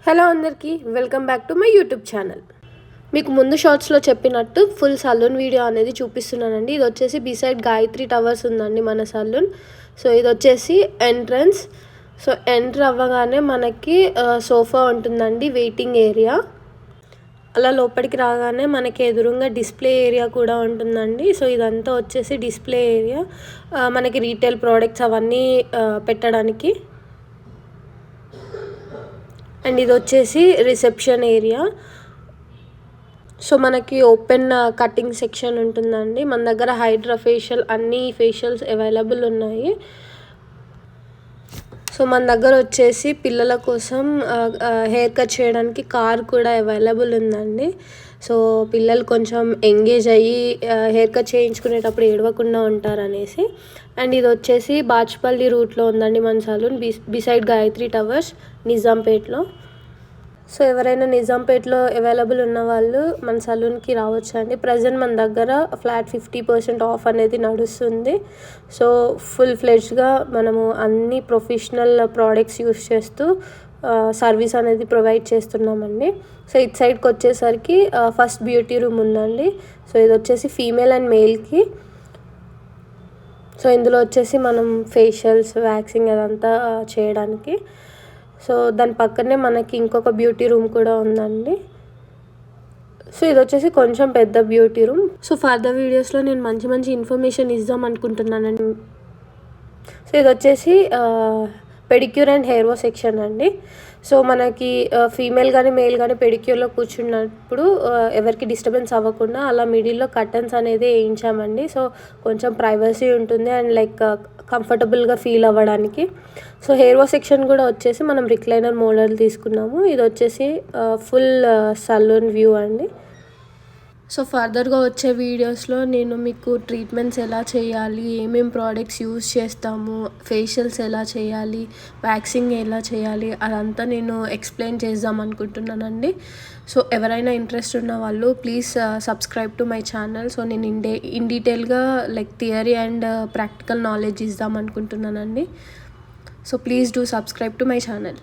Hello అందరికీ welcome back to my YouTube channel. మీకు ముందు షార్ట్స్లో చెప్పినట్టు ఫుల్ సలూన్ వీడియో అనేది చూపిస్తున్నానండి. ఇది వచ్చేసి బిసైడ్ గాయత్రి టవర్స్ ఉందండి మన సలూన్. సో ఇది వచ్చేసి ఎంట్రన్స్. సో ఎంటర్ అవ్వగానే మనకి సోఫా ఉంటుందండి, వెయిటింగ్ ఏరియా. అలా లోపలికి రాగానే మనకి ఎదురుగా డిస్ప్లే ఏరియా కూడా ఉంటుందండి. సో ఇదంతా వచ్చేసి డిస్ప్లే ఏరియా, మనకి రీటైల్ ప్రోడక్ట్స్ అవన్నీ పెట్టడానికి. అండ్ ఇది వచ్చేసి రిసెప్షన్ ఏరియా. సో మనకి ఓపెన్ కటింగ్ సెక్షన్ ఉంటుందండి. మన దగ్గర హైడ్రా ఫేషియల్ అన్ని ఫేషియల్స్ అవైలబుల్ ఉన్నాయి. సో మన దగ్గర వచ్చేసి పిల్లల కోసం హెయిర్ కట్ చేయడానికి కార్ కూడా అవైలబుల్ ఉందండి. సో పిల్లలు కొంచెం ఎంగేజ్ అయ్యి హెయిర్ కట్ చేయించుకునేటప్పుడు ఏడవకుండా ఉంటారనేసి. అండ్ ఇది వచ్చేసి బాచ్పల్లి రూట్లో ఉందండి మన సలూన్, బిసైడ్ గాయత్రి టవర్స్, నిజాంపేట్లో. సో ఎవరైనా నిజాంపేట్లో అవైలబుల్ ఉన్న వాళ్ళు మన సలూన్కి రావచ్చు అండి. ప్రజెంట్ మన దగ్గర ఫ్లాట్ 50% ఆఫ్ అనేది నడుస్తుంది. సో ఫుల్ ఫ్లెడ్జ్గా మనము అన్ని ప్రొఫెషనల్ ప్రోడక్ట్స్ యూస్ చేస్తూ సర్వీస్ అనేది ప్రొవైడ్ చేస్తున్నామండి. సో ఇటు సైడ్కి వచ్చేసరికి ఫస్ట్ బ్యూటీ రూమ్ ఉందండి. సో ఇది వచ్చేసి ఫీమేల్ అండ్ మేల్కి. సో ఇందులో వచ్చేసి మనం ఫేషియల్స్, వ్యాక్సింగ్ అదంతా చేయడానికి. సో దాని పక్కనే మనకి ఇంకొక బ్యూటీ రూమ్ కూడా ఉందండి. సో ఇది వచ్చేసి కొంచెం పెద్ద బ్యూటీ రూమ్. సో ఫర్దర్ వీడియోస్లో నేను మంచి మంచి ఇన్ఫర్మేషన్ ఇద్దాం అనుకుంటున్నానండి. సో ఇది వచ్చేసి pedicure and hair wash section అండి. సో మనకి ఫీమేల్ కానీ మేల్ కానీ పెడిక్యూర్లో కూర్చున్నప్పుడు ఎవరికి డిస్టర్బెన్స్ అవ్వకుండా అలా మిడిల్లో కర్టన్స్ అనేది వేయించామండి. సో కొంచెం ప్రైవసీ ఉంటుంది అండ్ లైక్ కంఫర్టబుల్గా ఫీల్ అవ్వడానికి. సో హెయిర్ వాష్ సెక్షన్ కూడా వచ్చేసి మనం రిక్లైనర్ మోడల్ తీసుకున్నాము. ఇది వచ్చేసి ఫుల్ సలూన్ వ్యూ అండి. సో ఫర్దర్గా వచ్చే వీడియోస్లో నేను మీకు ట్రీట్మెంట్స్ ఎలా చేయాలి, ఏమేమి ప్రోడక్ట్స్ యూస్ చేస్తాము, ఫేషియల్స్ ఎలా చేయాలి, వ్యాక్సింగ్ ఎలా చేయాలి అదంతా నేను ఎక్స్ప్లెయిన్ చేద్దాం అనుకుంటున్నానండి. సో ఎవరైనా ఇంట్రెస్ట్ ఉన్న వాళ్ళు please subscribe to my channel. So నేను ఇన్ డీటెయిల్గా like theory and practical knowledge ఇద్దాం అనుకుంటున్నానండి. So please do subscribe to my channel.